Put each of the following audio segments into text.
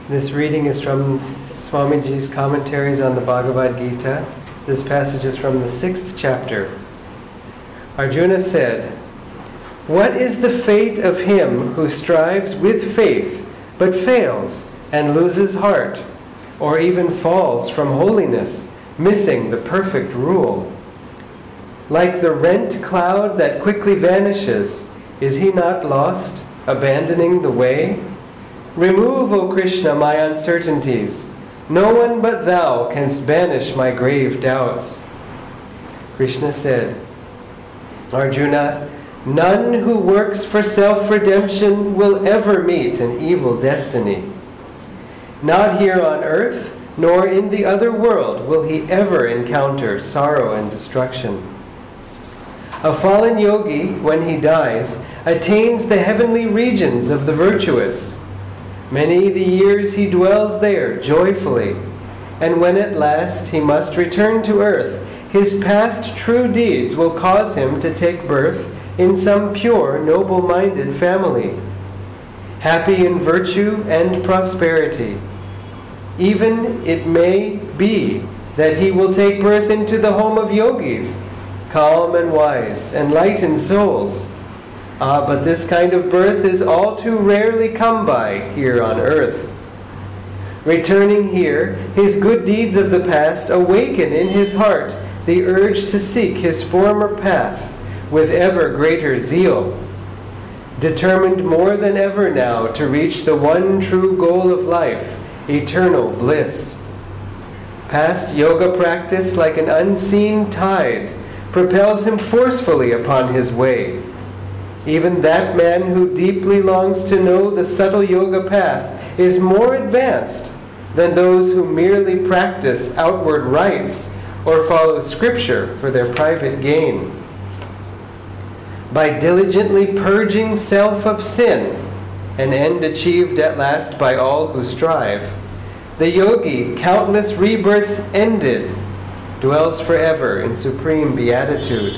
This reading is from Swamiji's commentaries on the Bhagavad Gita. This passage is from the 6th chapter. Arjuna said, "What is the fate of him who strives with faith but fails and loses heart, or even falls from holiness, missing the perfect rule? Like the rent cloud that quickly vanishes, is he not lost, abandoning the way? Remove, O Krishna, my uncertainties. No one but thou canst banish my grave doubts." Krishna said, "Arjuna, none who works for self-redemption will ever meet an evil destiny. Not here on earth, nor in the other world will he ever encounter sorrow and destruction. A fallen yogi, when he dies, attains the heavenly regions of the virtuous. Many the years he dwells there joyfully, and when at last he must return to earth, his past true deeds will cause him to take birth in some pure, noble-minded family, happy in virtue and prosperity. Even it may be that he will take birth into the home of yogis, calm and wise, enlightened souls. But this kind of birth is all too rarely come by here on earth. Returning here, his good deeds of the past awaken in his heart the urge to seek his former path with ever greater zeal, determined more than ever now to reach the one true goal of life, eternal bliss. Past yoga practice, like an unseen tide, propels him forcefully upon his way. Even that man who deeply longs to know the subtle yoga path is more advanced than those who merely practice outward rites or follow scripture for their private gain. By diligently purging self of sin, an end achieved at last by all who strive, the yogi, countless rebirths ended, dwells forever in supreme beatitude.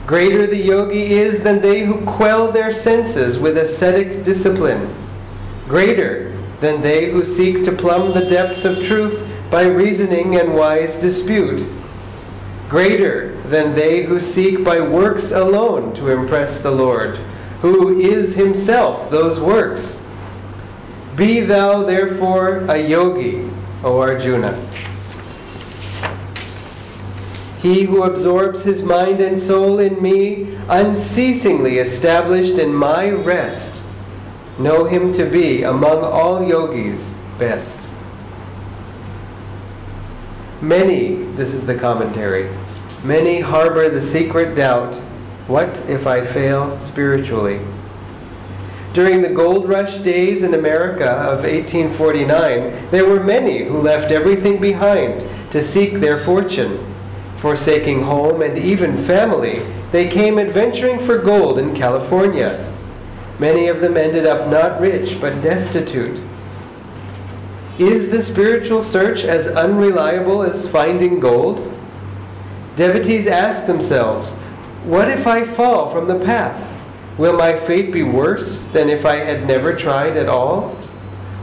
Greater the yogi is than they who quell their senses with ascetic discipline. Greater than they who seek to plumb the depths of truth by reasoning and wise dispute. Greater than they who seek by works alone to impress the Lord, who is himself those works. Be thou therefore a yogi, O Arjuna. He who absorbs his mind and soul in me, unceasingly established in my rest, know him to be among all yogis best." Many, this is the commentary, many harbor the secret doubt, what if I fail spiritually? During the gold rush days in America of 1849, there were many who left everything behind to seek their fortune. Forsaking home and even family, they came adventuring for gold in California. Many of them ended up not rich, but destitute. Is the spiritual search as unreliable as finding gold? Devotees ask themselves, what if I fall from the path? Will my fate be worse than if I had never tried at all?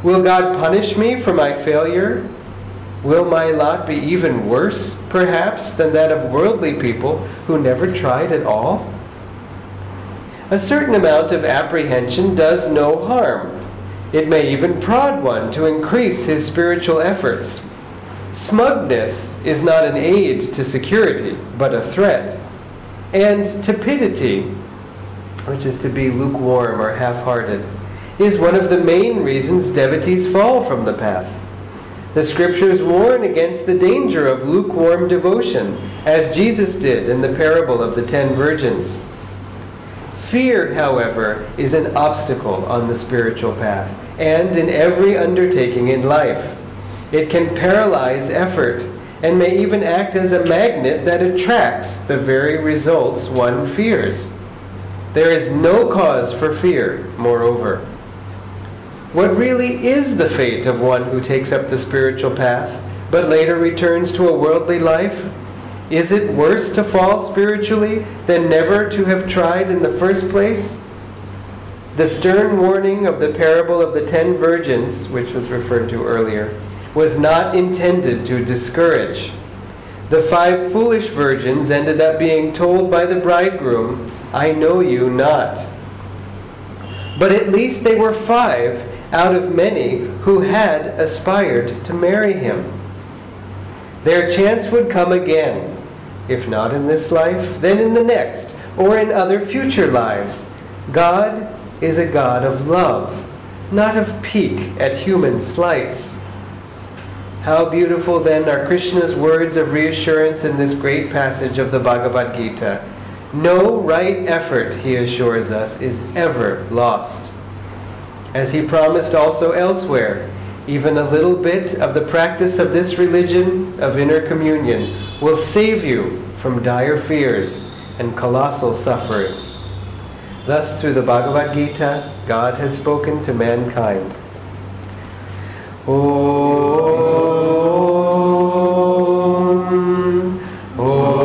Will God punish me for my failure? Will my lot be even worse, perhaps, than that of worldly people who never tried at all? A certain amount of apprehension does no harm. It may even prod one to increase his spiritual efforts. Smugness is not an aid to security, but a threat. And tepidity, which is to be lukewarm or half-hearted, is one of the main reasons devotees fall from the path. The scriptures warn against the danger of lukewarm devotion, as Jesus did in the parable of the 10 virgins. Fear, however, is an obstacle on the spiritual path, and in every undertaking in life. It can paralyze effort, and may even act as a magnet that attracts the very results one fears. There is no cause for fear, moreover. What really is the fate of one who takes up the spiritual path, but later returns to a worldly life? Is it worse to fall spiritually than never to have tried in the first place? The stern warning of the parable of the 10 virgins, which was referred to earlier, was not intended to discourage. The 5 foolish virgins ended up being told by the bridegroom, "I know you not." But at least they were 5 out of many who had aspired to marry him. Their chance would come again, if not in this life, then in the next, or in other future lives. God is a God of love, not of pique at human slights. How beautiful then are Krishna's words of reassurance in this great passage of the Bhagavad Gita. No right effort, he assures us, is ever lost. As he promised also elsewhere, even a little bit of the practice of this religion of inner communion will save you from dire fears and colossal sufferings. Thus, through the Bhagavad Gita, God has spoken to mankind. Om, Om, Om.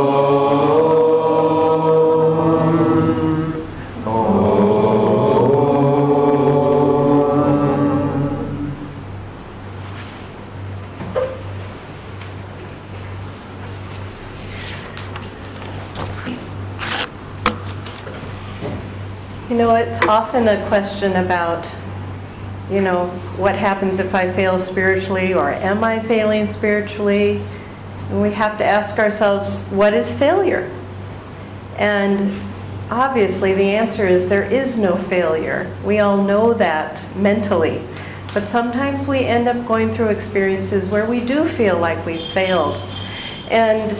You know, it's often a question about, what happens if I fail spiritually, or am I failing spiritually? And we have to ask ourselves, what is failure? And obviously the answer is there is no failure. We all know that mentally. But sometimes we end up going through experiences where we do feel like we failed. And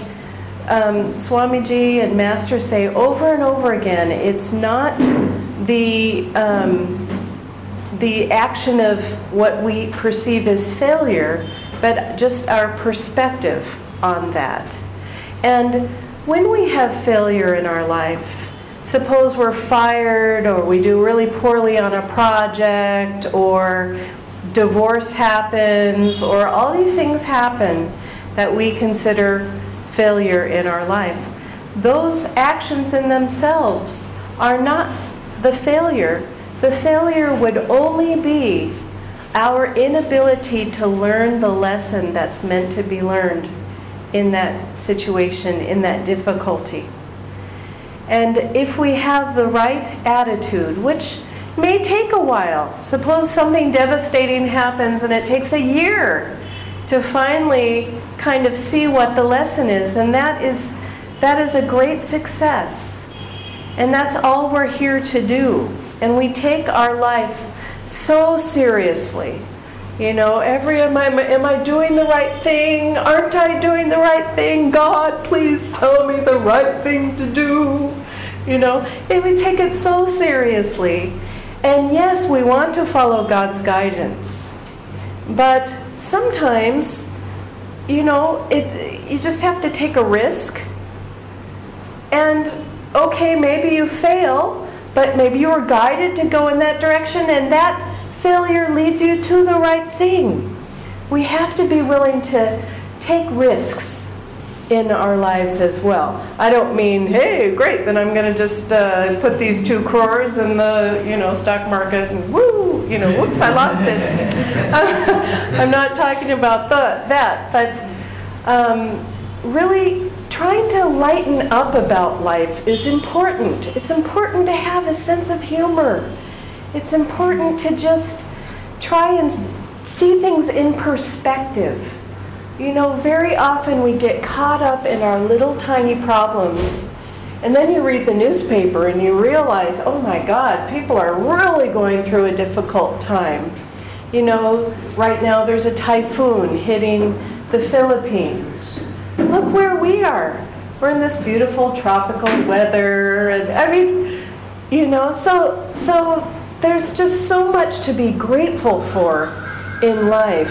Swamiji and Master say over and over again, it's not the action of what we perceive as failure, but just our perspective on that. And when we have failure in our life, suppose we're fired, or we do really poorly on a project, or divorce happens, or all these things happen that we consider failure in our life. Those actions in themselves are not the failure. The failure would only be our inability to learn the lesson that's meant to be learned in that situation, in that difficulty. And if we have the right attitude, which may take a while, suppose something devastating happens and it takes a year to finally kind of see what the lesson is, and that is a great success. And that's all we're here to do. And we take our life so seriously. Am I doing the right thing? Aren't I doing the right thing? God, please tell me the right thing to do. And we take it so seriously. And yes, we want to follow God's guidance. But sometimes, you just have to take a risk. And okay, maybe you fail, but maybe you were guided to go in that direction, and that failure leads you to the right thing. We have to be willing to take risks in our lives as well. I don't mean, hey, great, then I'm going to just put these 2 crores in the, stock market, and woo, whoops, I lost it. I'm not talking about that, but really trying to lighten up about life is important. It's important to have a sense of humor. It's important to just try and see things in perspective. Very often we get caught up in our little tiny problems, and then you read the newspaper and you realize, oh my God, people are really going through a difficult time. Right now there's a typhoon hitting the Philippines. Look where we are. We're in this beautiful tropical weather, and so there's just so much to be grateful for in life.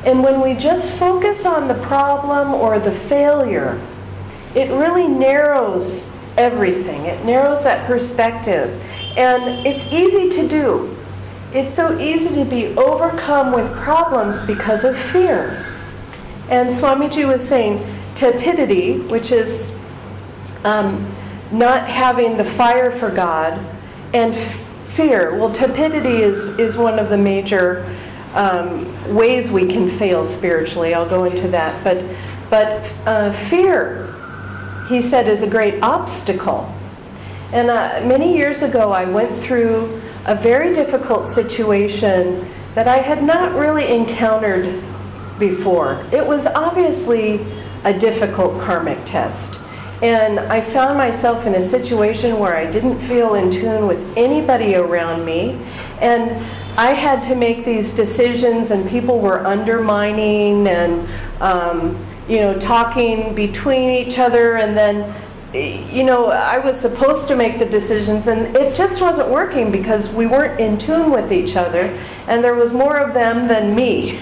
And when we just focus on the problem or the failure, it really narrows everything. It narrows that perspective. And it's easy to do. It's so easy to be overcome with problems because of fear. And Swamiji was saying tepidity, which is not having the fire for God, and fear. Well, tepidity is one of the major ways we can fail spiritually. I'll go into that. But fear, he said, is a great obstacle. And many years ago, I went through a very difficult situation that I had not really encountered before. It was obviously a difficult karmic test. And I found myself in a situation where I didn't feel in tune with anybody around me. And I had to make these decisions, and people were undermining and, talking between each other. And then, I was supposed to make the decisions, and it just wasn't working because we weren't in tune with each other. And there was more of them than me.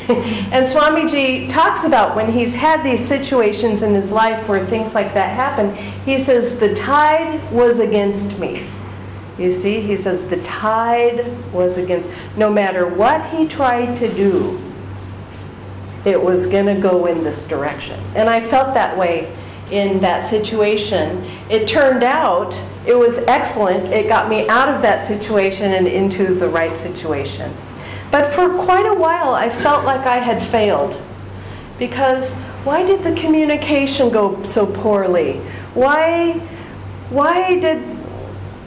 And Swamiji talks about when he's had these situations in his life where things like that happen, he says, the tide was against me. You see, he says, the tide was against, no matter what he tried to do, it was going to go in this direction. And I felt that way in that situation. It turned out it was excellent. It got me out of that situation and into the right situation. But for quite a while, I felt like I had failed. Because why did the communication go so poorly? Why did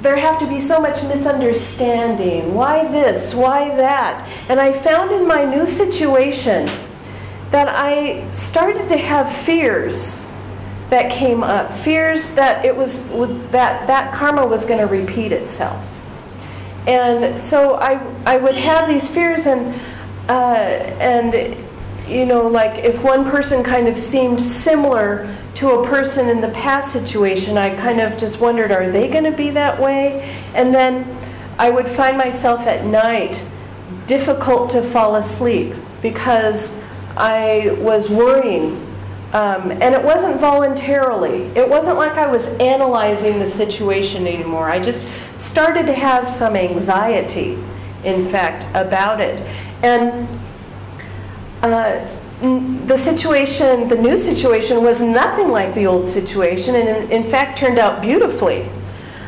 there have to be so much misunderstanding? Why this? Why that? And I found in my new situation that I started to have fears that came up. Fears that that karma was going to repeat itself. And so I would have these fears, and like if one person kind of seemed similar to a person in the past situation, I kind of just wondered, are they going to be that way? And then I would find myself at night difficult to fall asleep because I was worrying. And it wasn't voluntarily. It wasn't like I was analyzing the situation anymore. I just started to have some anxiety, in fact, about it. And the new situation was nothing like the old situation, and in fact turned out beautifully.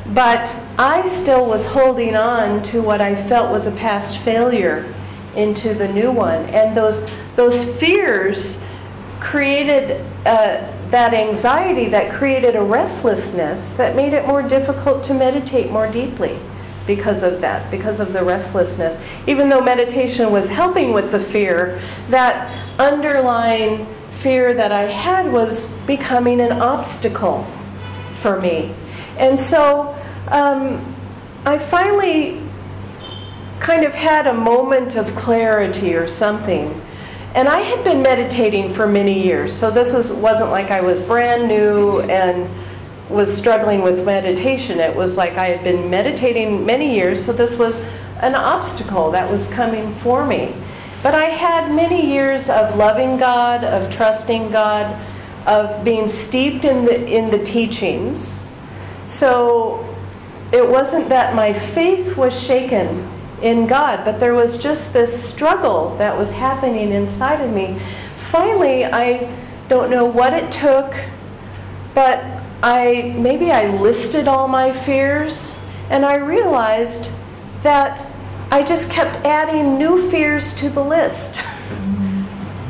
But I still was holding on to what I felt was a past failure into the new one. And those fears created that anxiety, that created a restlessness that made it more difficult to meditate more deeply because of that, because of the restlessness. Even though meditation was helping with the fear, that underlying fear that I had was becoming an obstacle for me. And so I finally kind of had a moment of clarity or something. And I had been meditating for many years, so this wasn't like I was brand new and was struggling with meditation. It was like I had been meditating many years, so this was an obstacle that was coming for me. But I had many years of loving God, of trusting God, of being steeped in the teachings. So it wasn't that my faith was shaken in God, but there was just this struggle that was happening inside of me. Finally, I don't know what it took, but maybe I listed all my fears, and I realized that I just kept adding new fears to the list.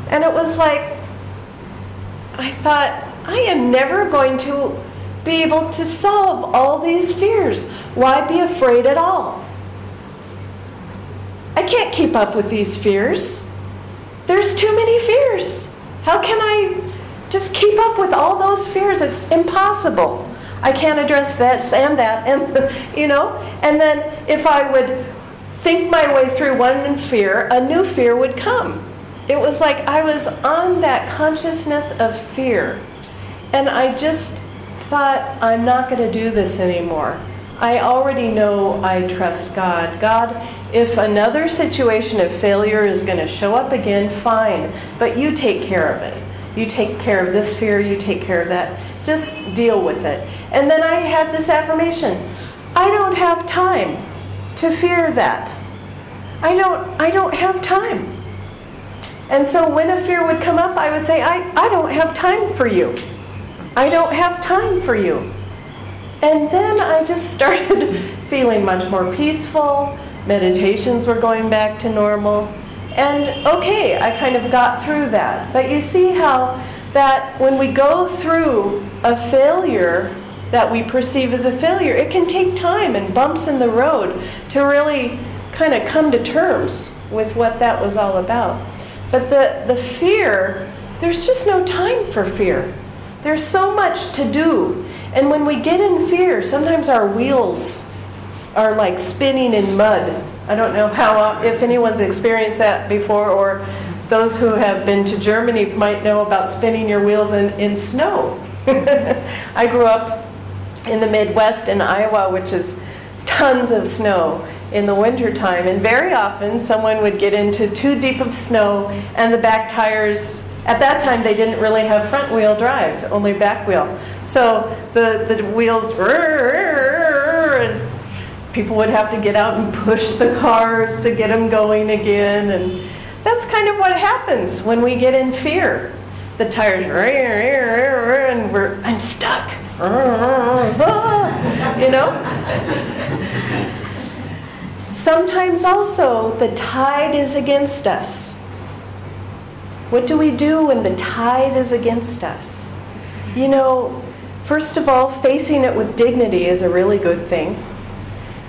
And it was like, I thought, I am never going to be able to solve all these fears. Why be afraid at all? I can't keep up with these fears. There's too many fears. How can I just keep up with all those fears? It's impossible. I can't address that and that, and And then if I would think my way through one fear, a new fear would come. It was like I was on that consciousness of fear. And I just thought, I'm not going to do this anymore. I already know I trust God. God, if another situation of failure is going to show up again, fine. But you take care of it. You take care of this fear, you take care of that. Just deal with it. And then I had this affirmation. I don't have time to fear that. I don't have time. And so when a fear would come up, I would say, I don't have time for you. I don't have time for you. And then I just started feeling much more peaceful. Meditations were going back to normal. And okay, I kind of got through that. But you see how that when we go through a failure that we perceive as a failure, it can take time and bumps in the road to really kind of come to terms with what that was all about. But the fear, there's just no time for fear. There's so much to do. And when we get in fear, sometimes our wheels are like spinning in mud. I don't know if anyone's experienced that before, or those who have been to Germany might know about spinning your wheels in snow. I grew up in the Midwest in Iowa, which is tons of snow in the wintertime. And very often someone would get into too deep of snow and the back tires, at that time they didn't really have front wheel drive, only back wheel. So the wheels, and people would have to get out and push the cars to get them going again. And that's kind of what happens when we get in fear. The tires, and I'm stuck. You know? Sometimes also the tide is against us. What do we do when the tide is against us? You know, first of all, facing it with dignity is a really good thing.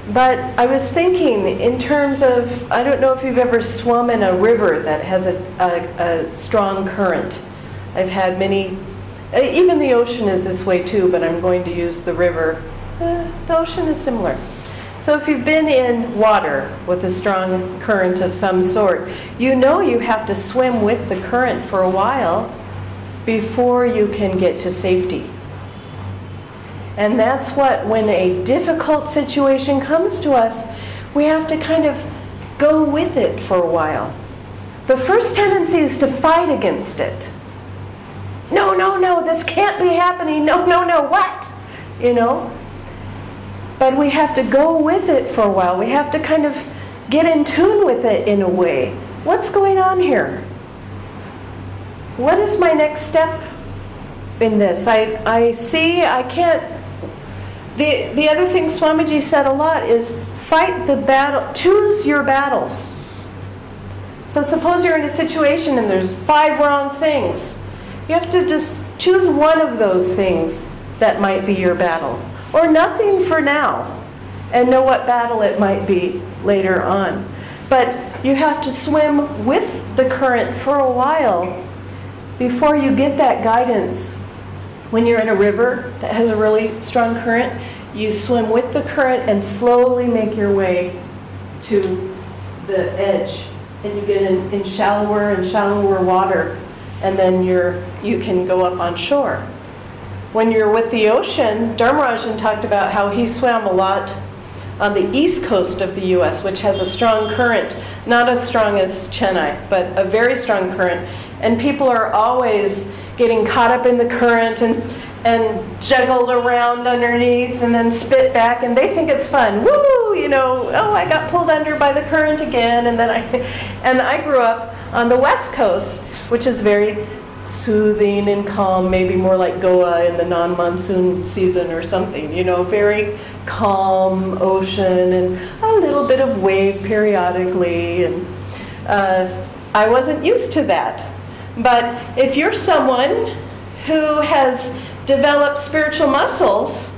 But I was thinking in terms of, I don't know if you've ever swum in a river that has a strong current. I've had many, even the ocean is this way too, but I'm going to use the river. The ocean is similar. So if you've been in water with a strong current of some sort, you know you have to swim with the current for a while before you can get to safety. And that's what, when a difficult situation comes to us, we have to kind of go with it for a while. The first tendency is to fight against it. No, no, no, this can't be happening. No, no, no, what? You know? But we have to go with it for a while. We have to kind of get in tune with it in a way. What's going on here? What is my next step in this? I see, I can't. The other thing Swamiji said a lot is fight the battle, choose your battles. So suppose you're in a situation and there's 5 wrong things. You have to just choose one of those things that might be your battle. Or nothing for now, and know what battle it might be later on. But you have to swim with the current for a while before you get that guidance. When you're in a river that has a really strong current, you swim with the current and slowly make your way to the edge. And you get in shallower and shallower water, and then you can go up on shore. When you're with the ocean, Dharmarajan talked about how he swam a lot on the east coast of the U.S., which has a strong current, not as strong as Chennai, but a very strong current. And people are always getting caught up in the current and juggled around underneath and then spit back, and they think it's fun. Woo! You know, oh, I got pulled under by the current again. And then I grew up on the west coast, which is very soothing and calm, maybe more like Goa in the non-monsoon season or something, you know, very calm ocean and a little bit of wave periodically. And I wasn't used to that. But if you're someone who has developed spiritual muscles,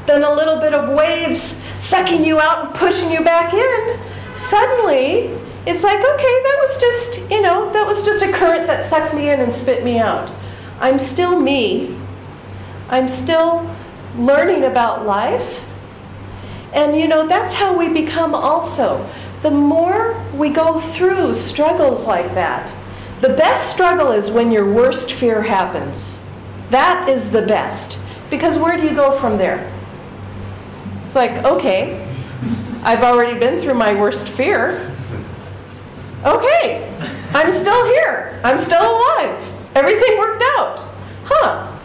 then a little bit of waves sucking you out and pushing you back in, suddenly it's like, okay, that was just a current that sucked me in and spit me out. I'm still me. I'm still learning about life. And that's how we become also. The more we go through struggles like that, the best struggle is when your worst fear happens. That is the best. Because where do you go from there? It's like, okay, I've already been through my worst fear. Okay, I'm still here. I'm still alive. Everything worked out. Huh.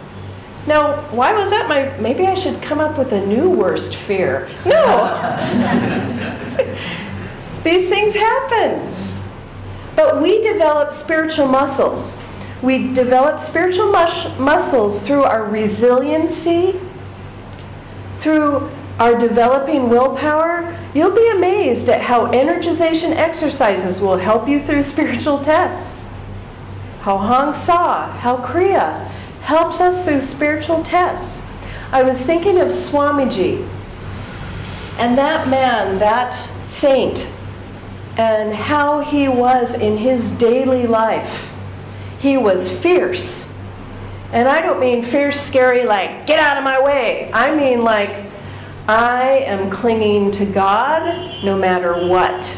Now, why was that maybe I should come up with a new worst fear. No. These things happen. But we develop spiritual muscles. We develop spiritual muscles through our resiliency, through are developing willpower, you'll be amazed at how energization exercises will help you through spiritual tests. How Hong Sa, how Kriya helps us through spiritual tests. I was thinking of Swamiji, and that man, that saint, and how he was in his daily life. He was fierce. And I don't mean fierce, scary, like, get out of my way. I mean like, I am clinging to God no matter what.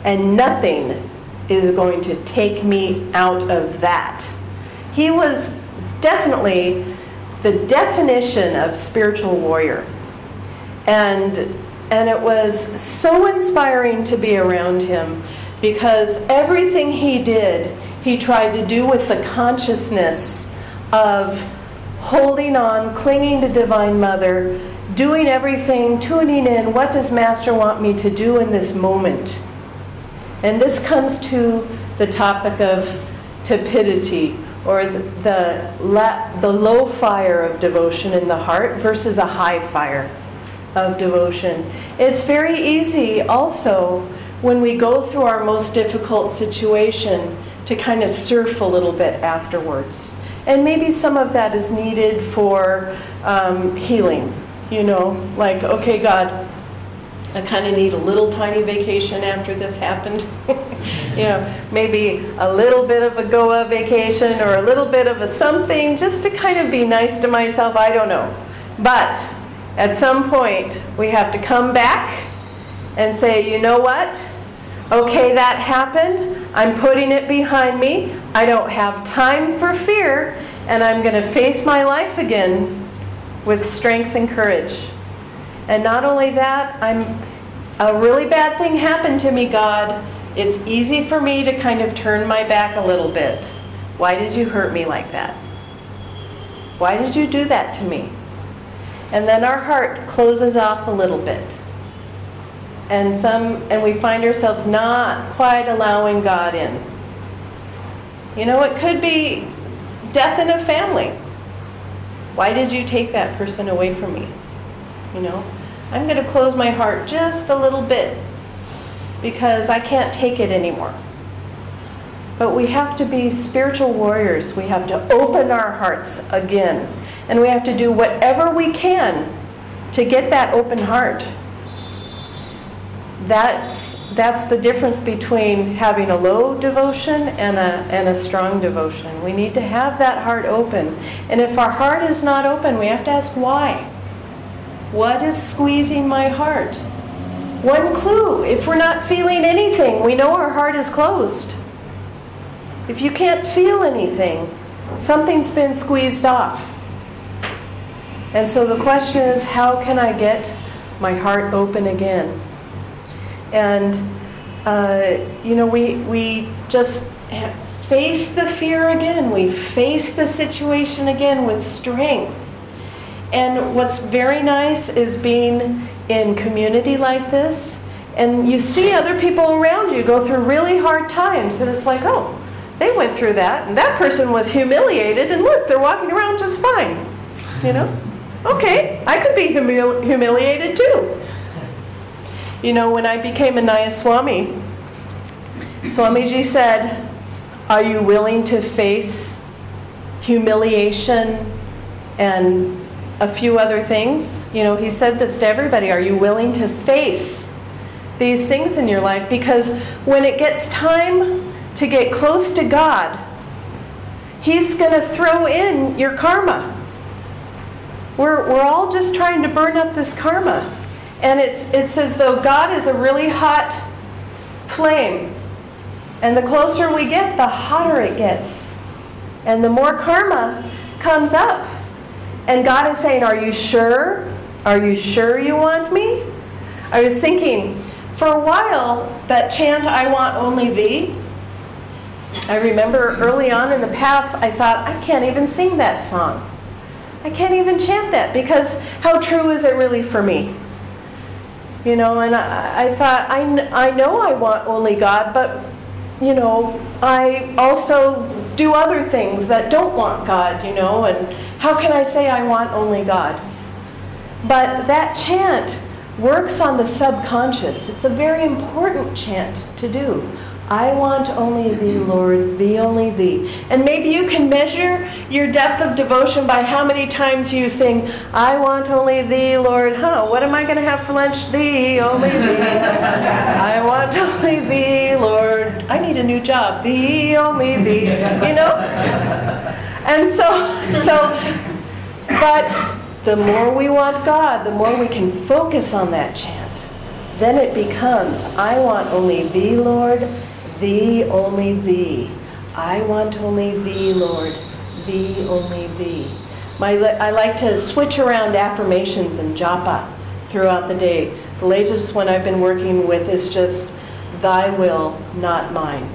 And nothing is going to take me out of that. He was definitely the definition of spiritual warrior. And it was so inspiring to be around him, because everything he did, he tried to do with the consciousness of holding on, clinging to Divine Mother, doing everything, tuning in, what does Master want me to do in this moment? And this comes to the topic of tepidity, or the low fire of devotion in the heart versus a high fire of devotion. It's very easy also when we go through our most difficult situation to kind of surf a little bit afterwards. And maybe some of that is needed for healing. You know, like, okay, God, I kind of need a little tiny vacation after this happened. You know, maybe a little bit of a Goa vacation or a little bit of a something just to kind of be nice to myself. I don't know. But at some point, we have to come back and say, you know what? Okay, that happened. I'm putting it behind me. I don't have time for fear, and I'm going to face my life again with strength and courage. And not only that, a really bad thing happened to me, God. It's easy for me to kind of turn my back a little bit. Why did you hurt me like that? Why did you do that to me? And then our heart closes off a little bit. And we find ourselves not quite allowing God in. You know, it could be death in a family. Why did you take that person away from me? You know, I'm going to close my heart just a little bit because I can't take it anymore. But we have to be spiritual warriors. We have to open our hearts again. And we have to do whatever we can to get that open heart. That's the difference between having a low devotion and a strong devotion. We need to have that heart open. And if our heart is not open, we have to ask why. What is squeezing my heart? One clue, if we're not feeling anything, we know our heart is closed. If you can't feel anything, something's been squeezed off. And so the question is, how can I get my heart open again? And, you know, we just face the fear again. We face the situation again with strength. And what's very nice is being in community like this, and you see other people around you go through really hard times, and it's like, oh, they went through that, and that person was humiliated, and look, they're walking around just fine. You know? Okay, I could be humiliated too. You know, when I became a Nayaswami, Swamiji said, are you willing to face humiliation and a few other things? You know, he said this to everybody. Are you willing to face these things in your life? Because when it gets time to get close to God, He's going to throw in your karma. We're all just trying to burn up this karma. And it's as though God is a really hot flame. And the closer we get, the hotter it gets. And the more karma comes up. And God is saying, are you sure? Are you sure you want me? I was thinking, for a while, that chant, I want only thee. I remember early on in the path, I thought, I can't even sing that song. I can't even chant that, because how true is it really for me? You know, and I thought, I know I want only God, but, you know, I also do other things that don't want God, you know, and how can I say I want only God? But that chant works on the subconscious. It's a very important chant to do. I want only thee, Lord, thee only thee. And maybe you can measure your depth of devotion by how many times you sing, I want only thee, Lord. What am I going to have for lunch? Thee, only thee. I want only thee, Lord. I need a new job. Thee, only thee. You know? And but the more we want God, the more we can focus on that chant. Then it becomes, I want only thee, Lord, thee, only thee. I want only thee, Lord, thee, only thee. I like to switch around affirmations and japa throughout the day. The latest one I've been working with is just, thy will, not mine.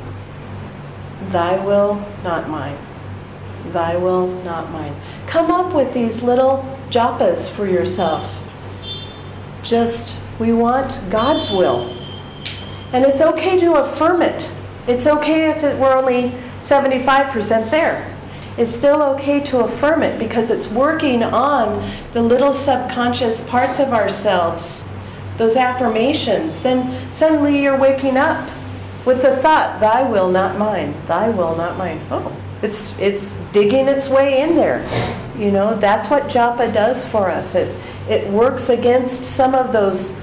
Thy will, not mine. Thy will, not mine. Come up with these little japas for yourself. We want God's will. And it's okay to affirm it. It's okay if we're only 75% there. It's still okay to affirm it because it's working on the little subconscious parts of ourselves, those affirmations. Then suddenly you're waking up with the thought, thy will, not mine. Thy will, not mine. Oh, it's digging its way in there. You know, that's what japa does for us. It works against some of those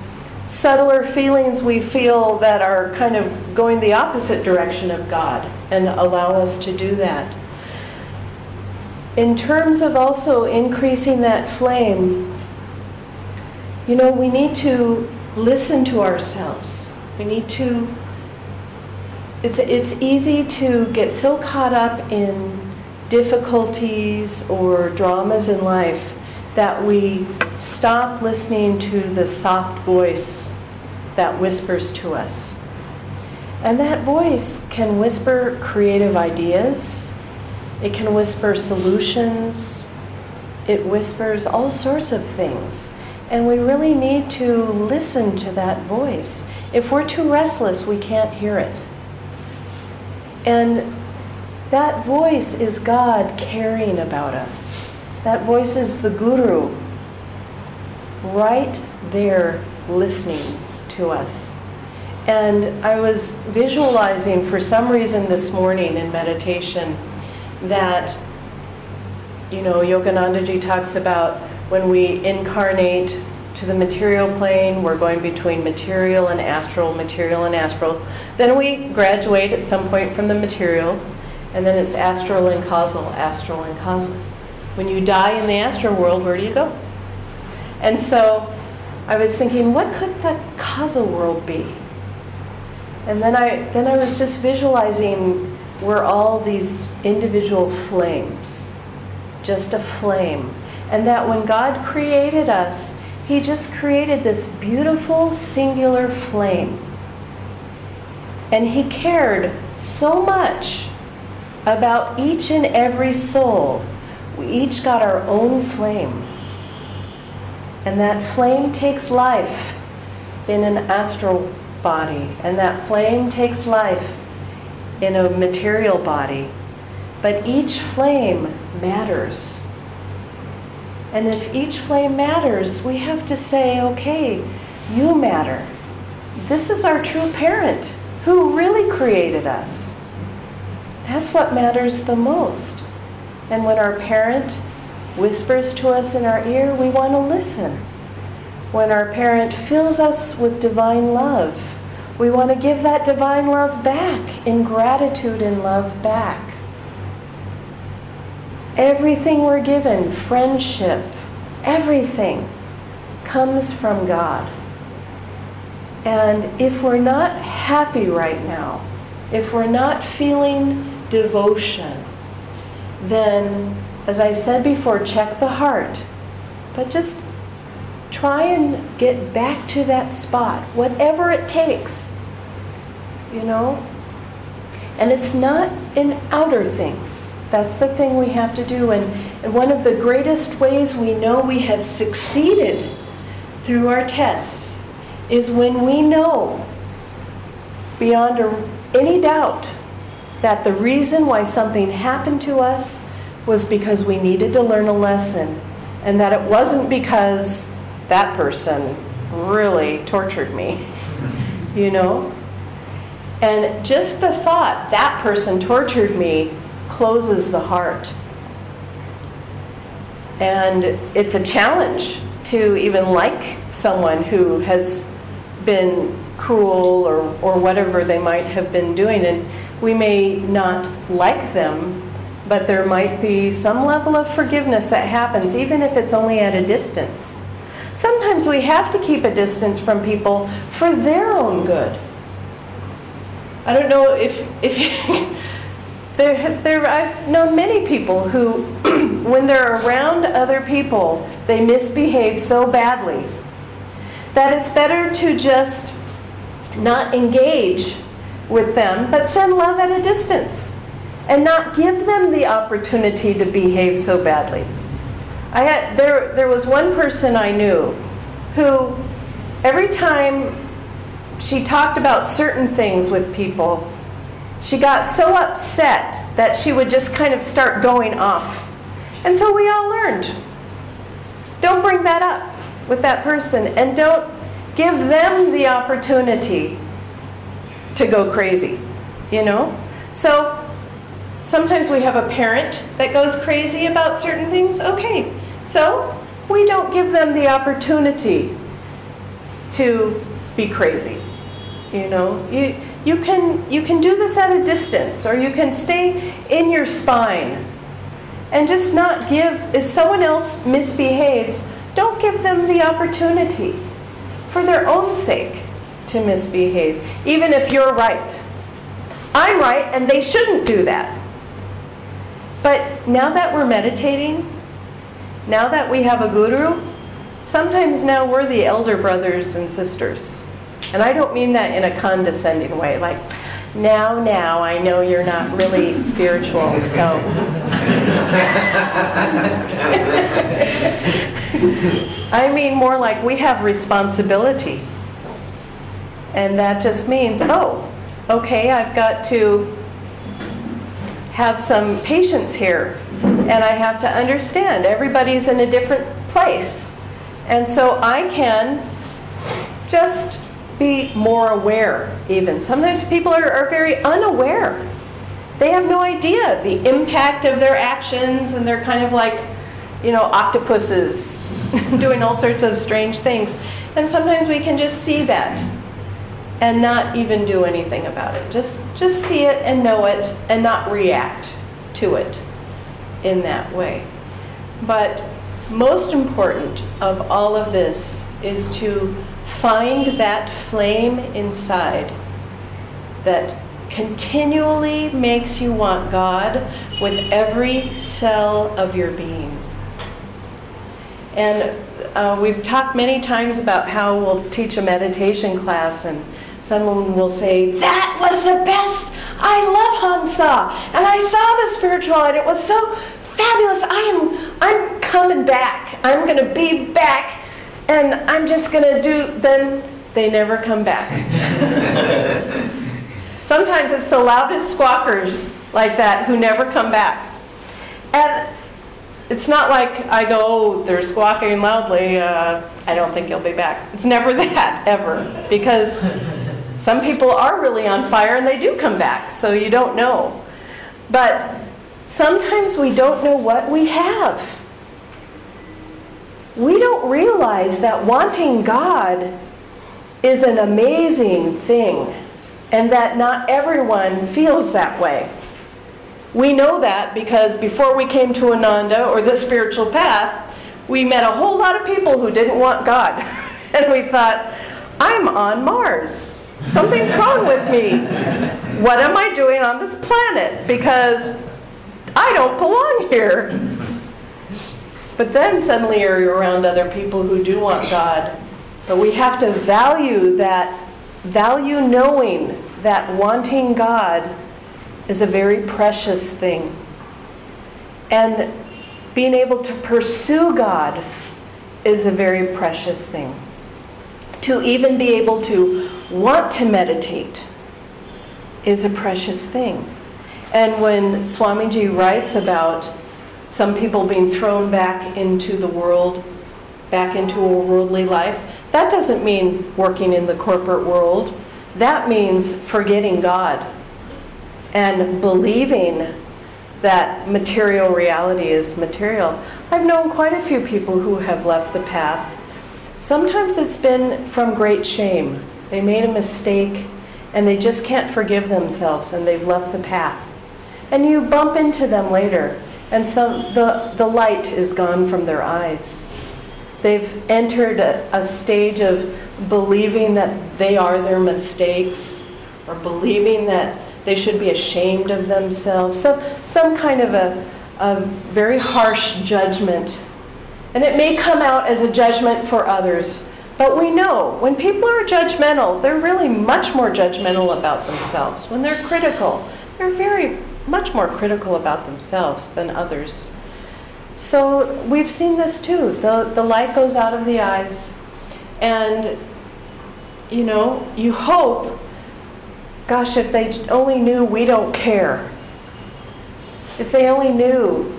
subtler feelings we feel that are kind of going the opposite direction of God and allow us to do that. In terms of also increasing that flame, you know, we need to listen to ourselves. We need to, it's easy to get so caught up in difficulties or dramas in life that we stop listening to the soft voice that whispers to us. And that voice can whisper creative ideas. It can whisper solutions. It whispers all sorts of things. And we really need to listen to that voice. If we're too restless, we can't hear it. And that voice is God caring about us. That voice is the Guru right there listening to us. And I was visualizing for some reason this morning in meditation that, you know, Yoganandaji talks about when we incarnate to the material plane, we're going between material and astral, material and astral. Then we graduate at some point from the material, and then it's astral and causal, astral and causal. When you die in the astral world, where do you go? And so I was thinking, what could the causal world be? And then I was just visualizing we're all these individual flames, just a flame. And that when God created us, He just created this beautiful singular flame. And He cared so much about each and every soul. We each got our own flame. And that flame takes life in an astral body. And that flame takes life in a material body. But each flame matters. And if each flame matters, we have to say, okay, you matter. This is our true parent who really created us. That's what matters the most. And when our parent whispers to us in our ear, we want to listen. When our parent fills us with divine love, we want to give that divine love back in gratitude and love back. Everything we're given, friendship, everything comes from God. And if we're not happy right now, if we're not feeling devotion, then, as I said before, check the heart. But just try and get back to that spot, whatever it takes, you know? And it's not in outer things. That's the thing we have to do. And one of the greatest ways we know we have succeeded through our tests is when we know beyond any doubt that the reason why something happened to us was because we needed to learn a lesson, and that it wasn't because that person really tortured me, you know? And just the thought, that person tortured me, closes the heart. And it's a challenge to even like someone who has been cruel or whatever they might have been doing. And we may not like them, but there might be some level of forgiveness that happens, even if it's only at a distance. Sometimes we have to keep a distance from people for their own good. I don't know if you, I've known many people who, when they're around other people, they misbehave so badly that it's better to just not engage with them, but send love at a distance and not give them the opportunity to behave so badly. There was one person I knew who, every time she talked about certain things with people, she got so upset that she would just kind of start going off. And so we all learned, don't bring that up with that person, and don't give them the opportunity to go crazy, you know? So sometimes we have a parent that goes crazy about certain things. Okay, so we don't give them the opportunity to be crazy. You know, you can do this at a distance, or you can stay in your spine and just not give. If someone else misbehaves, don't give them the opportunity for their own sake to misbehave, even if you're right. I'm right, and they shouldn't do that. But now that we're meditating, now that we have a guru, sometimes now we're the elder brothers and sisters. And I don't mean that in a condescending way, like, now, I know you're not really spiritual, so. I mean more like we have responsibility. And that just means, oh, okay, I've got to have some patience here. And I have to understand everybody's in a different place. And so I can just be more aware even. Sometimes people are very unaware. They have no idea the impact of their actions, and they're kind of like, you know, octopuses doing all sorts of strange things. And sometimes we can just see that and not even do anything about it. Just see it and know it and not react to it in that way. But most important of all of this is to find that flame inside that continually makes you want God with every cell of your being. And we've talked many times about how we'll teach a meditation class and someone will say, that was the best! I love Hamsa! And I saw the spiritual and it was so fabulous! I'm coming back. I'm going to be back. And I'm just going to do, then they never come back. Sometimes it's the loudest squawkers like that who never come back. And it's not like I go, oh, they're squawking loudly, I don't think you'll be back. It's never that, ever. Because some people are really on fire and they do come back, so you don't know. But sometimes we don't know what we have. We don't realize that wanting God is an amazing thing, and that not everyone feels that way. We know that because before we came to Ananda, or the spiritual path, we met a whole lot of people who didn't want God. And we thought, I'm on Mars. Something's wrong with me. What am I doing on this planet? Because I don't belong here. But then suddenly you're around other people who do want God. But we have to value that, value knowing that wanting God is a very precious thing. And being able to pursue God is a very precious thing. To even be able to want to meditate is a precious thing. And when Swamiji writes about some people being thrown back into the world back into a worldly life. That doesn't mean working in the corporate world. That means forgetting God and believing that material reality is material. I've known quite a few people who have left the path. Sometimes it's been from great shame. They made a mistake and they just can't forgive themselves and they've left the path. And you bump into them later and the light is gone from their eyes. They've entered a stage of believing that they are their mistakes, or believing that they should be ashamed of themselves. Some kind of a very harsh judgment. And it may come out as a judgment for others. But we know when people are judgmental, they're really much more judgmental about themselves. When they're critical, they're very much more critical about themselves than others. So we've seen this too. The light goes out of the eyes. And, you hope, gosh, if they only knew we don't care. If they only knew.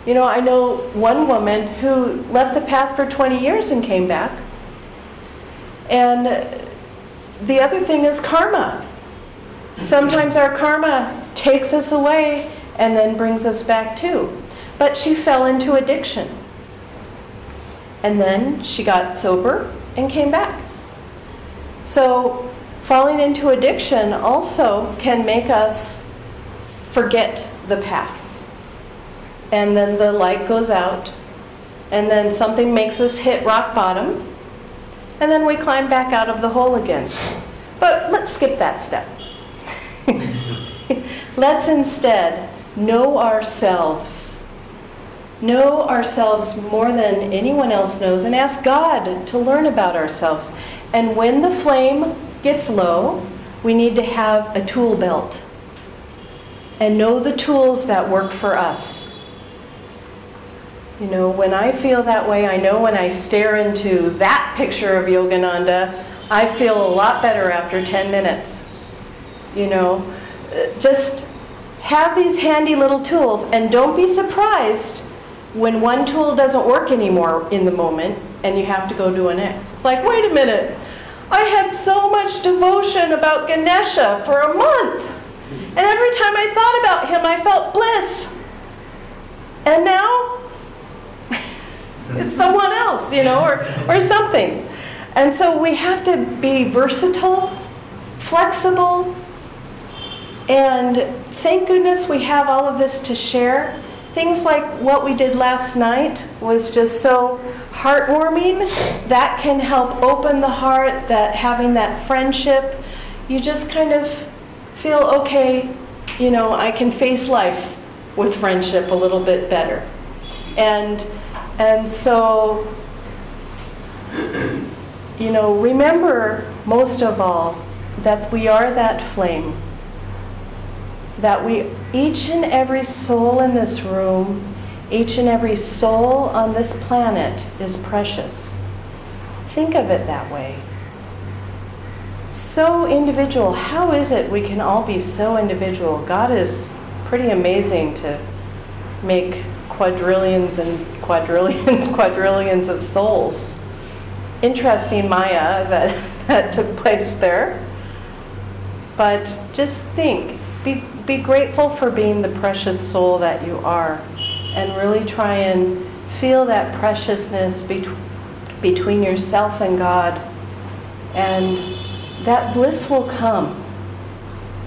I know one woman who left the path for 20 years and came back. And the other thing is karma. Sometimes our karma takes us away and then brings us back too. But she fell into addiction. And then she got sober and came back. So falling into addiction also can make us forget the path. And then the light goes out. And then something makes us hit rock bottom. And then we climb back out of the hole again. But let's skip that step. Let's instead know ourselves. Know ourselves more than anyone else knows and ask God to learn about ourselves. And when the flame gets low, we need to have a tool belt and know the tools that work for us. When I feel that way, I know when I stare into that picture of Yogananda, I feel a lot better after 10 minutes. Just have these handy little tools and don't be surprised when one tool doesn't work anymore in the moment and you have to go do a next. It's like, wait a minute, I had so much devotion about Ganesha for a month. And every time I thought about him, I felt bliss. And now, it's someone else, or something. And so we have to be versatile, flexible, and thank goodness we have all of this to share. Things like what we did last night was just so heartwarming. That can help open the heart, that having that friendship, you just kind of feel, okay, I can face life with friendship a little bit better. And so, remember most of all that we are that flame. That each and every soul in this room, each and every soul on this planet is precious. Think of it that way. So individual. How is it we can all be so individual? God is pretty amazing to make quadrillions and quadrillions of souls. Interesting Maya that took place there. But just think, be grateful for being the precious soul that you are, and really try and feel that preciousness between yourself and God, and that bliss will come.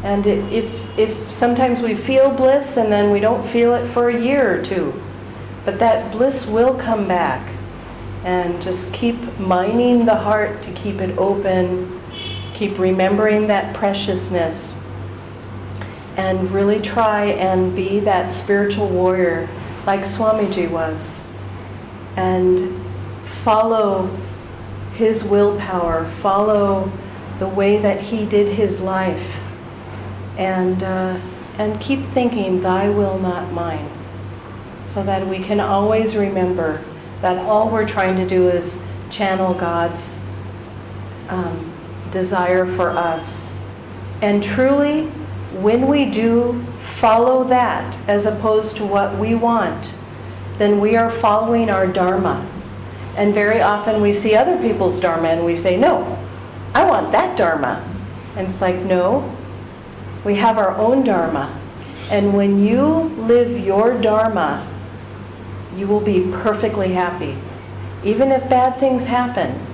And if sometimes we feel bliss and then we don't feel it for a year or two, but that bliss will come back. And just keep mining the heart to keep it open, keep remembering that preciousness, and really try and be that spiritual warrior like Swamiji was, and follow his willpower, follow the way that he did his life, and keep thinking, thy will, not mine, so that we can always remember that all we're trying to do is channel God's desire for us. And truly, when we do follow that as opposed to what we want, then we are following our Dharma. And very often we see other people's Dharma and we say, no, I want that Dharma. And it's like, no, we have our own Dharma. And when you live your Dharma, you will be perfectly happy. Even if bad things happen,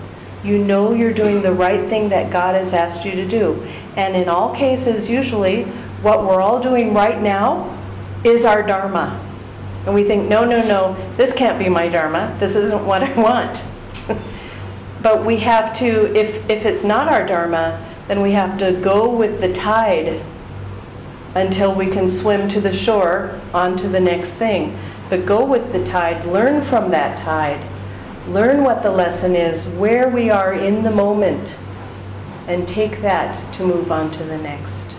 you know you're doing the right thing that God has asked you to do. And in all cases, usually, what we're all doing right now is our Dharma. And we think, no, no, no, this can't be my Dharma. This isn't what I want. But we have to, if it's not our Dharma, then we have to go with the tide until we can swim to the shore onto the next thing. But go with the tide, learn from that tide. Learn what the lesson is, where we are in the moment, and take that to move on to the next.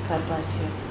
God bless you.